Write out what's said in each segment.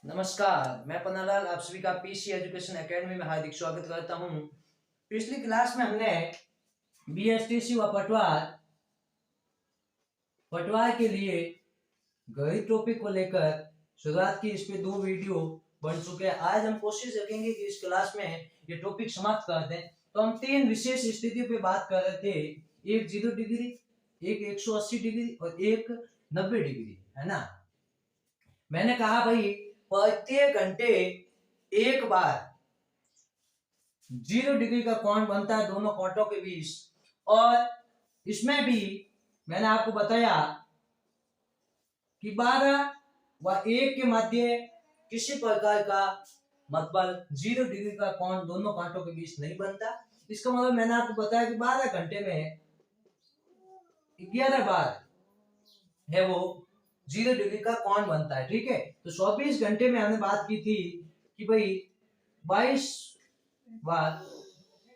नमस्कार, मैं पन्नालाल आप सभी का पीसी एजुकेशन एकेडमी में हार्दिक स्वागत करता हूं। पिछली क्लास में हमने बीएसटीसी व पटवार के लिए गणित टॉपिक को लेकर शुरुआत की। इस पे 2 वीडियो बन चुके हैं। आज हम कोशिश रखेंगे कि इस क्लास में ये टॉपिक समाप्त कर दें। तो हम 3 विशेष स्थितियों पे बात कर रहे थे, एक 0 डिग्री, एक 180 डिग्री और एक 90 डिग्री, है ना। मैंने कहा भाई प्रत्येक घंटे एक बार 0 डिग्री का कोण बनता है दोनों कोटों के बीच, और इसमें भी मैंने आपको बताया कि 12 व 1 के मध्य किसी प्रकार का मतलब 0 डिग्री का कोण दोनों कांटों के बीच नहीं बनता। इसका मतलब मैंने आपको बताया कि 12 घंटे में 11 बार है वो 0 डिग्री का कोण बनता है। ठीक है, तो 24 घंटे में हमने बात की थी कि भाई 22 बार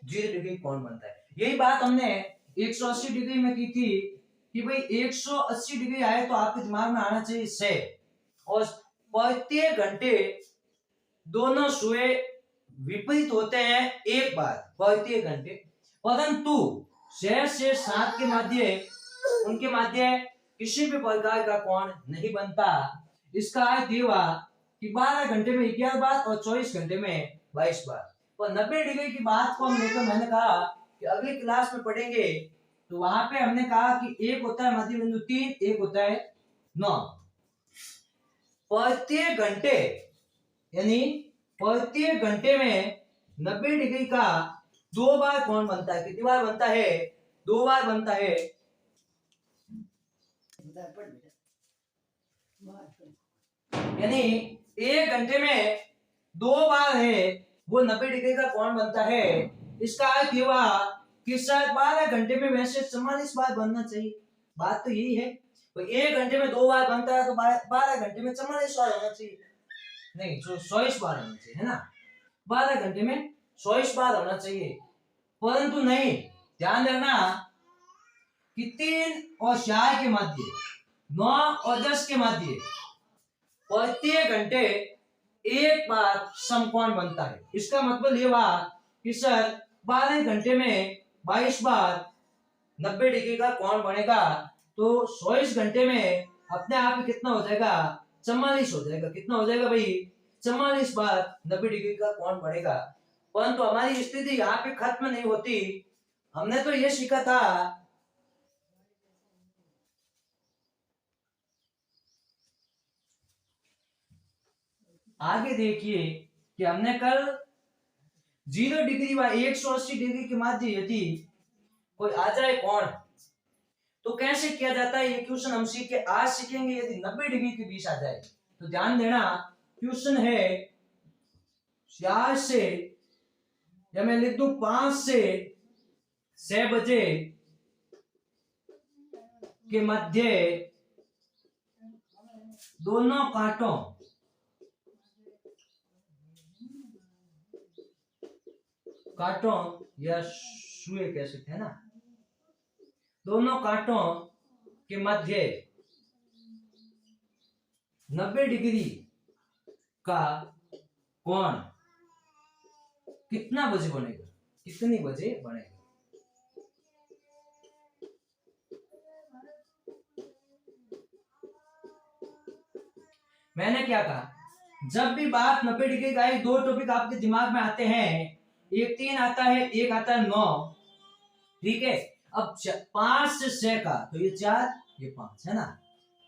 0 डिग्री कोण बनता है। यही बात हमने 180 डिग्री में की थी कि भाई 180 डिग्री आए तो आपके दिमाग में आना चाहिए से, और प्रत्येक घंटे दोनों सुए विपरीत होते हैं एक बार प्रत्येक घंटे, परंतु 6 से 7 के मध्य उनके मध्य किसी भी प्रकार का कोण नहीं बनता। इसका अर्थ ये हुआ कि 12 घंटे में 11 बार और 24 घंटे में 22 बार। और 90 डिग्री की बात को हम लेकर मैंने कहा कि अगली क्लास में पढ़ेंगे। तो वहां पे हमने कहा कि एक होता है मध्य बिंदु 3, एक होता है 9। प्रत्येक घंटे यानी प्रत्येक घंटे में 90 डिग्री का 2 बार कोण बनता है। कितनी बार बनता है? 2 बार बनता है। यानी एक घंटे में 2 बार है वो 90 डिग्री का कोण बनता है। इसका अर्थ ये हुआ कि शायद 12 घंटे में वैसे 44 बार बनना चाहिए। बात तो यही है, तो एक घंटे में 2 बार बनता है तो 12 घंटे में 44 बार होना चाहिए, नहीं तो 24 बार होना चाहिए, है ना। 12 घंटे में 24 बार होना चाहिए, परंतु नहीं। ध्यान रखना कि 3 और 4 के मध्य, 9 और 10 के मध्य प्रत्येक घंटे एक बार समकोण बनता है। इसका मतलब ये हुआ कि सर 12 घंटे में 22 बार 90 डिग्री का कोण बनेगा, तो 24 घंटे में अपने आप ही कितना हो जाएगा? 44 हो जाएगा। कितना हो जाएगा भाई? 44 बार 90 डिग्री का कोण बनेगा। परंतु हमारी स्थिति यहाँ पे खत्म नहीं होती। हमने तो ये सीखा था आगे देखिए कि हमने कल 0 डिग्री व 180 डिग्री के मध्य यदि कोई आ जाए कोण तो कैसे किया जाता है, ये क्वेश्चन हम सीख के आज सीखेंगे। यदि 90 डिग्री के बीच आ जाए तो ध्यान देना, क्वेश्चन है 4 से, या मैं लिख दूं 5 से 6 बजे के मध्य दोनों कांटों या सुए कह सकते हैं ना, दोनों कांटों के मध्य 90 डिग्री का कोण कितना बजे बनेगा? कितनी बजे बनेगा? मैंने क्या कहा, जब भी बात 90 डिग्री का आई, 2 टॉपिक आपके दिमाग में आते हैं। एक 3 आता है, एक आता है 9। ठीक है, अब 5 से 6 का तो ये 4, ये 5, है ना।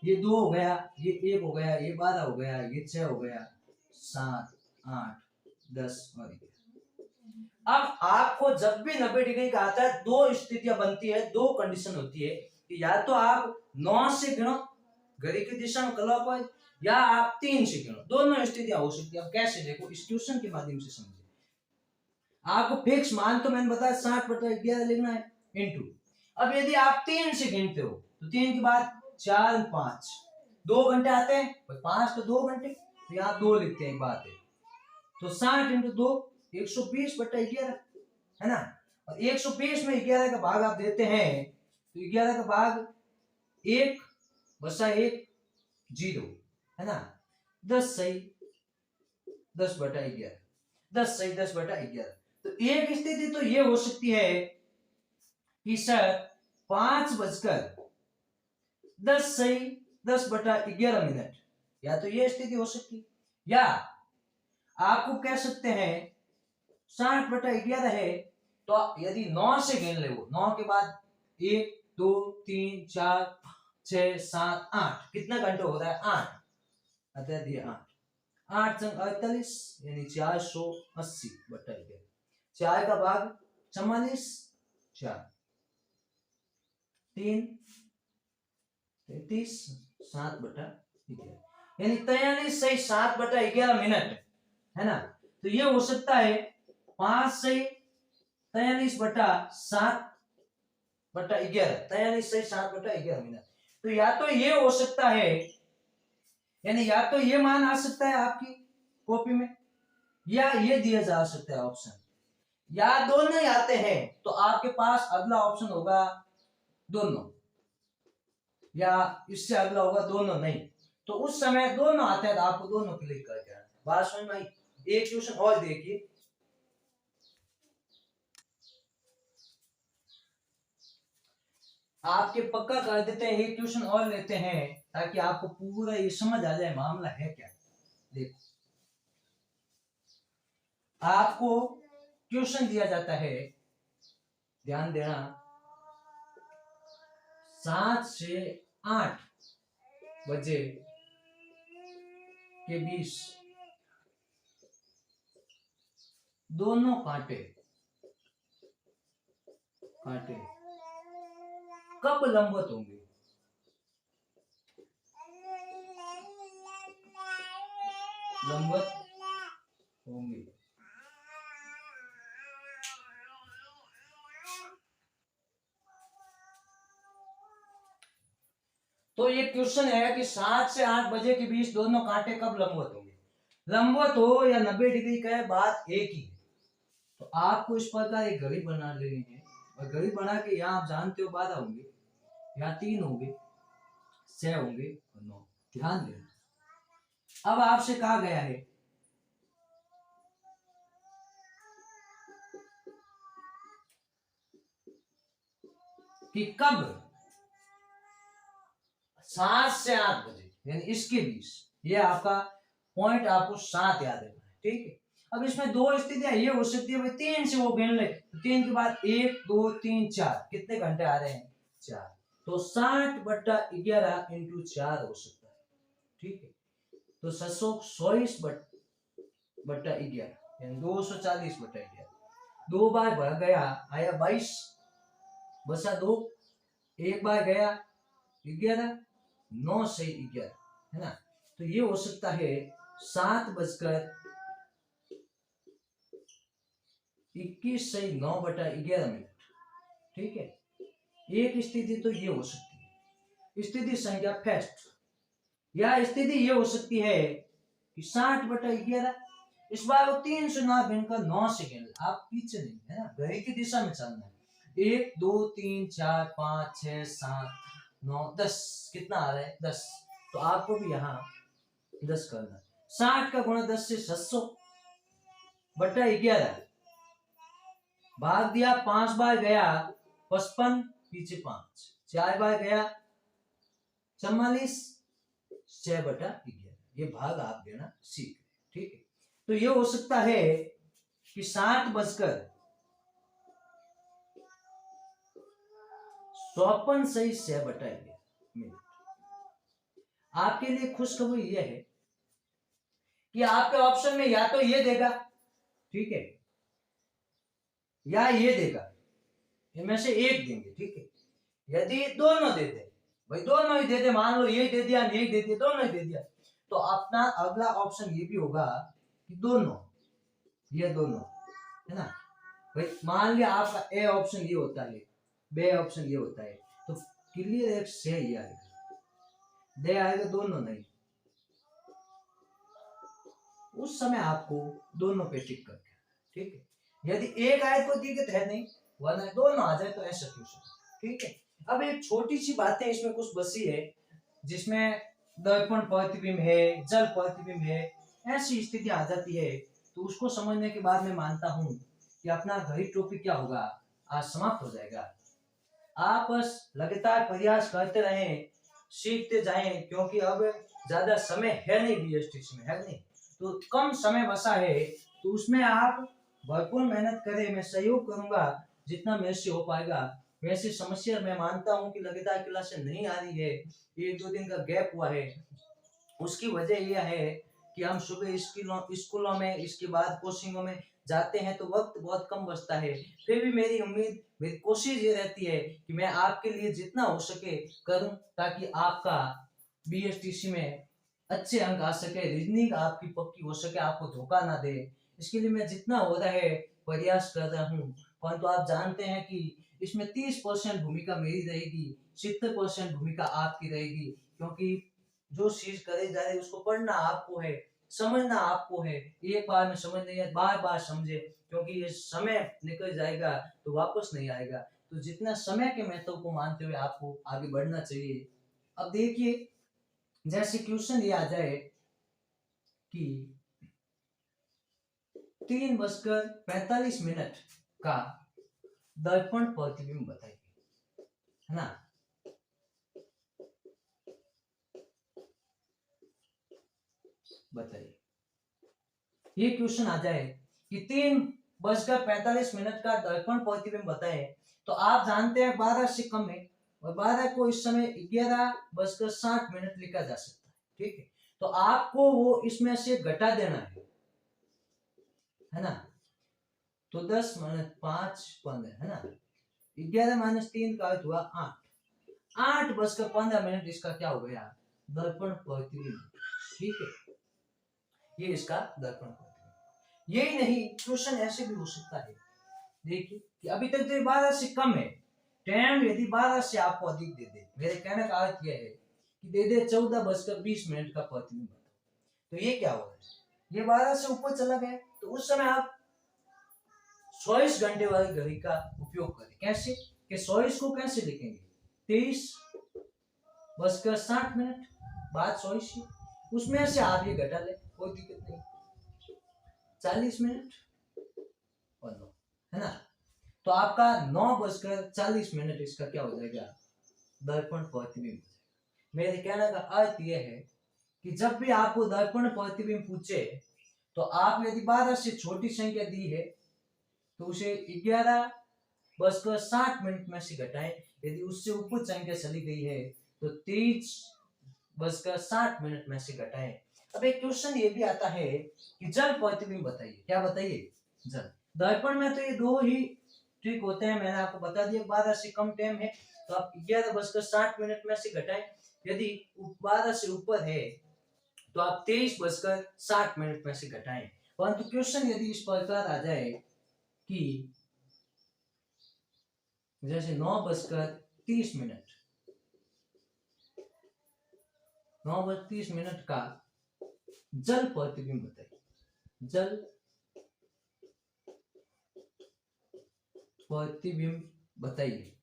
ये 2 हो गया, ये 1 हो गया, ये 12 हो गया, ये 6 हो गया, 7, 8, 10 और 11। अब आपको जब भी 90 डिग्री का आता है, 2 स्थितियां बनती है, 2 कंडीशन होती है कि या तो आप 9 से गिनो घड़ी की दिशा में क्लॉकवाइज, या आप 3 से गिनो। दोनों स्थितियां हो सकती है। अब कैसे देखो, इस क्वेश्चन के माध्यम से समझिए। आपको फिक्स मान तो मैंने बताया 60/11 लिखना है इनटू। अब यदि आप 3 से गिनते हो तो 3 के बाद 4, 5, 2 घंटे आते हैं, 5 तो 2 घंटे, तो यहाँ 2 लिखते हैं। एक बात है, तो 60 × 2 120/11, है ना। और 120 में 11 का भाग आप देते हैं तो 11 का भाग 1/1 0, है ना। 10 सही। 10/11, 10 सही 10/11। तो एक स्थिति तो ये हो सकती है कि सर 5:10 सही 10/11 या तो ये स्थिति हो सकती है, या आपको कह सकते हैं 60/11 है तो यदि 9 से गिन ले, वो 9 के बाद 1 2 3 4 6 7 8 कितना घंटे हो रहा है 8, अतः दिए 8 संग 48 यानी 480/11। 4 का भाग 44, 4 3 33 7/11 यानी 43 सही 7/11 है ना। तो ये हो सकता है 5 सही 43/7/11, 43 सही 7/11। तो या तो ये हो सकता है, यानी या तो ये मान आ सकता है आपकी कॉपी में, या ये दिया जा सकता है ऑप्शन, या दोनों ही आते हैं तो आपके पास अगला ऑप्शन होगा दोनों, या इससे अगला होगा दोनों नहीं। तो उस समय दोनों आते हैं तो आपको दोनों क्लिक करके आना। बात समझ में आई। एक क्वेश्चन और देखिए, आपके पक्का कर देते हैं, एक क्वेश्चन और लेते हैं ताकि आपको पूरा ये समझ आ जाए मामला है क्या। देखो आपको क्वेश्चन दिया जाता है, ध्यान देना, 7 से 8 बजे के बीच दोनों कांटे कब लंबवत होंगे? लंबवत होंगे। तो ये क्वेश्चन है कि 7 से 8 बजे के बीच दोनों कांटे कब लंबवत होंगे। लंबवत हो या 90 डिग्री का है, बात एक ही है। तो आपको इस प्रकार एक घड़ी बना लेनी है, और घड़ी बना के यहाँ आप जानते हो 12 होंगे, यहाँ 3 होंगे, 6 होंगे और 9। ध्यान देना, अब आपसे कहा गया है कि कब 7 से 8 बजे यानी इसके बीच, ये आपका पॉइंट आपको 7 याद रखना है, ठीक है। अब इसमें दो स्थितियां ये हो सकती है, भाई 3 से वो गिन ले, तो 3 के बाद 1 2 3 4 कितने घंटे आ रहे हैं 4, तो 60/11 इंटू 4 हो सकता है, ठीक है। तो 724/11 यानी 240/11, 2 बार बढ़ गया आया 22 बसा 2, 1 बार गया 11, 9 से 11 है ना। तो ये हो सकता है 7:21 से 9/11, ठीक है। एक स्थिति तो ये हो सकती है, स्थिति संख्या फर्स्ट, या स्थिति ये हो सकती है कि 60/11, इस बार वो 3 से 9 गिनकर 9 से गिन, आप पीछे नहीं है ना, घड़ी की दिशा में चलना है। 1 2 3 4 5 6 7 9 10 कितना आ रहा है 10, तो आपको भी यहाँ 10 करना है। 60 का गुणा 10 से 700/11 भाग दिया, 5 बार गया 55 पीछे 5, 4 बार गया 44 6/11, ये भाग आप देना सीख रहे, ठीक है। तो ये हो सकता है कि 60:54 सही 6/11। आपके लिए खुशखबरी यह है कि आपके ऑप्शन में या तो ये देगा, ठीक है, या ये देगा, इनमें से एक देंगे, ठीक है। यदि दोनों दे दे, भाई दोनों ही दे दे, मान लो ये दे दिया ये दे दिया, दोनों ही दे दिया, तो अपना अगला ऑप्शन ये भी होगा कि दोनों, ये दोनों है ना। भाई मान लिया आपका ए ऑप्शन ये होता है, बी ऑप्शन ये होता है, तो क्लियर एक से ही आएगा, दे आएगा दोनों नहीं, उस समय आपको दोनों पे टिक करके, ठीक है। यदि एक आए कोई दिक्कत है नहीं, वरना दोनों आ जाए तो ऐसा क्वेश्चन, ठीक है। अब एक छोटी सी बात है इसमें कुछ बसी है, जिसमें दर्पण प्रतिबिंब है, जल प्रतिबिंब है, ऐसी स्थिति आ जाती है, तो उसको समझने के बाद मैं मानता हूँ कि अपना घड़ी टॉपिक क्या होगा, आज समाप्त हो जाएगा। आप बस लगातार प्रयास करते रहें, सीखते जाएं, क्योंकि अब ज्यादा समय है नहीं बीएसटीसी में, है नहीं, तो कम समय बचा है, तो उसमें आप भरपूर मेहनत करें। मैं सहयोग करूंगा जितना मेरे से हो पाएगा। वैसे समस्या मैं मानता हूँ कि लगातार क्लासें नहीं आ रही है, 1-2 दिन का गैप हुआ है। उसकी वजह यह है कि हम सुबह स्कूलों में, इसके बाद कोचिंगों में जाते हैं, तो वक्त बहुत कम बचता है। फिर भी मेरी उम्मीद, मेरी कोशिश ये रहती है कि मैं आपके लिए जितना हो सके करूं, ताकि आपका बीएसटीसी में अच्छे अंक आ सके, रीजनिंग आपकी पक्की हो सके, आपको धोखा ना दे। इसके लिए मैं जितना हो रहा है प्रयास कर रहा हूँ, परंतु आप जानते हैं कि इसमें 30% भूमिका मेरी रहेगी, 70% भूमिका आपकी रहेगी, क्योंकि जो चीज करे जा रहे उसको पढ़ना आपको है, समझना आपको है। एक बार में समझ नहीं है, बार बार समझे, क्योंकि ये समय निकल जाएगा तो वापस नहीं आएगा। तो जितना समय के महत्व को मानते हुए आपको आगे बढ़ना चाहिए। अब देखिए, जैसे क्वेश्चन ये आ जाए कि 3:45 का दर्पण प्रतिबिंब बताइए, है ना। बताइए, ये क्वेश्चन आ जाए कि 3:45 का दर्पण प्रतिबिंब बताए, तो आप जानते हैं 12 से कम है, और 12 को इस समय 11:60 लिखा जा सकता है, ठीक है। तो आपको वो इसमें से घटा देना है ना। तो 10 - 5 15, है ना। 11 - 3 का अर्थ हुआ 8। 8:15 इसका क्या हो गया, दर्पण प्रतिबिंब, ठीक है। ये इसका दर्पण प्रतिबिंब। यही नहीं, क्वेश्चन ऐसे भी हो सकता है, देखिए कि अभी तक तो 12 से कम है, टाइम यदि 12 से आपको अधिक दे दे, मेरे कहने का अर्थ यह है कि दे दे 14:20 का प्रतिबिंब, तो ये क्या होगा, ये 12 से ऊपर चला गया, तो उस समय आप 24 घंटे वाली घड़ी का उपयोग करें। कैसे, कि 24 को कैसे लिखेंगे, 23:60, बात 24 की, उसमें से आप ये घटा ले, कोई दिक्कत नहीं, 40 मिनट और 9, है ना। तो आपका 9:40 इसका क्या हो जाएगा, दर्पण प्रतिबिंब। मेरे कहने का अर्थ यह है कि जब भी आपको दर्पण प्रतिबिंब पूछे, तो आप यदि 12 से छोटी संख्या दी है तो उसे 11:60 में से घटाएं, यदि उससे ऊपर संख्या चली गई है तो 23:60 में से घटाएं। अब एक क्वेश्चन ये भी आता है कि जल प्रतिबिंब बताइए, क्या बताइए, जल। दर्पण में तो ये दो ही ट्रिक होते हैं, मैंने आपको बता दिया। 12 से कम टाइम है तो आप 11:60 में से घटाएं, यदि 12 से ऊपर है तो आप 23:60 में से घटाएं। परंतु क्वेश्चन यदि इस प्रकार आ जाए कि जैसे 9:30 का जल प्रतिबिंब बताइए, जल प्रतिबिंब बताइए।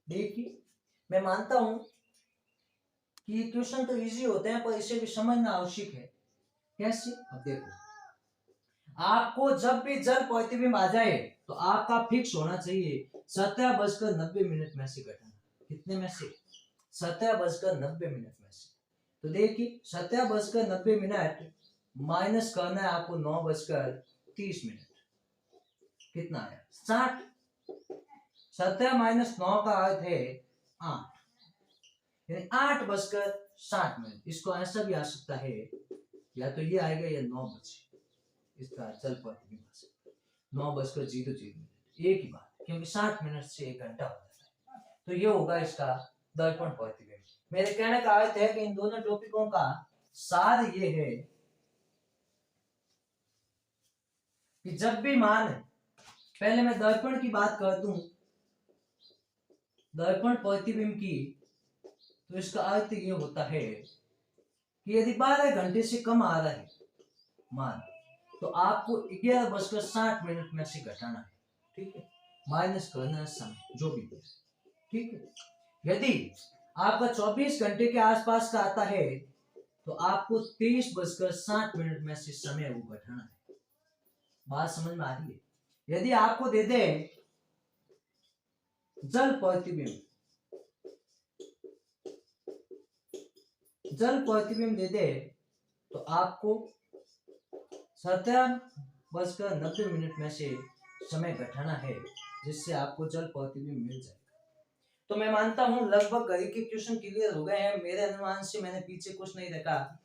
देखिए, मैं मानता हूं कि ये क्वेश्चन तो इजी होते हैं, पर इसे भी समझना आवश्यक है। कैसे, अब देखो, आपको जब भी जल प्रतिबिंब आ जाए तो आपका फिक्स होना चाहिए 17:90 में से घटाना। कितने में से, 17:90 में से। तो देखिए, 17:90 माइनस करना है आपको 9:30, कितना आया, 60। 17 - 9 का अर्थ है 8, यानी 8:60। इसको ऐसा भी आ सकता है, या तो ये आएगा या 9 बजे, इसका जल प्रतिबिंब 9:00, एक ही बात, क्योंकि 60 मिनट से 1 घंटा हो जाता है, तो ये होगा इसका दर्पण प्रतिबिंब। मेरे कहने का अर्थ है कि इन दोनों टॉपिकों का सार ये है कि जब भी मान, पहले मैं दर्पण की बात कर दूं, दर्पण प्रतिबिंब की, तो इसका अर्थ ये होता है कि यदि 12 घंटे से कम आ रहा है मान, तो आपको 11:60 में से घटाना है, ठीक है, माइनस करना समय जो भी है, ठीक है। यदि आपका 24 घंटे के आसपास का आता है तो आपको 23:60 में से समय वो घटाना है। बात समझ में आ रही है? यदि आपको दे दे जल प्रतिबिंब, जल प्रतिबिंब दे दे तो आपको 17:90 में से समय घटाना है, जिससे आपको जल प्रतिबिंब मिल जाएगा। तो मैं मानता हूं लगभग घर के क्वेश्चन क्लियर हो गए हैं। मेरे अनुमान से मैंने पीछे कुछ नहीं रखा।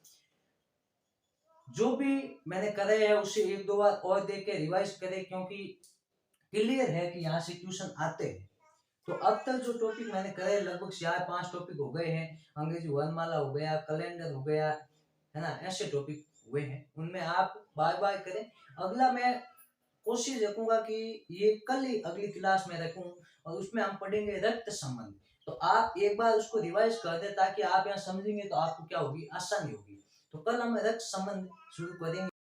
जो भी मैंने करे है उसे एक दो बार और देख के रिवाइज करें, क्योंकि क्लियर है कि यहाँ से क्वेश्चन आते हैं। तो अब तक जो टॉपिक मैंने करे लगभग 4-5 टॉपिक हो गए हैं। अंग्रेजी वर्णमाला हो गया, कैलेंडर हो गया, है ना, ऐसे टॉपिक हुए हैं। उनमें आप बार बार करें। अगला मैं कोशिश रखूंगा कि ये कल ही अगली क्लास में रखूं और उसमें हम पढ़ेंगे रक्त संबंध। तो आप एक बार उसको रिवाइज कर दे ताकि आप यहाँ समझेंगे तो आपको क्या होगी, आसानी होगी। तो कल हम रक्त संबंध शुरू करेंगे।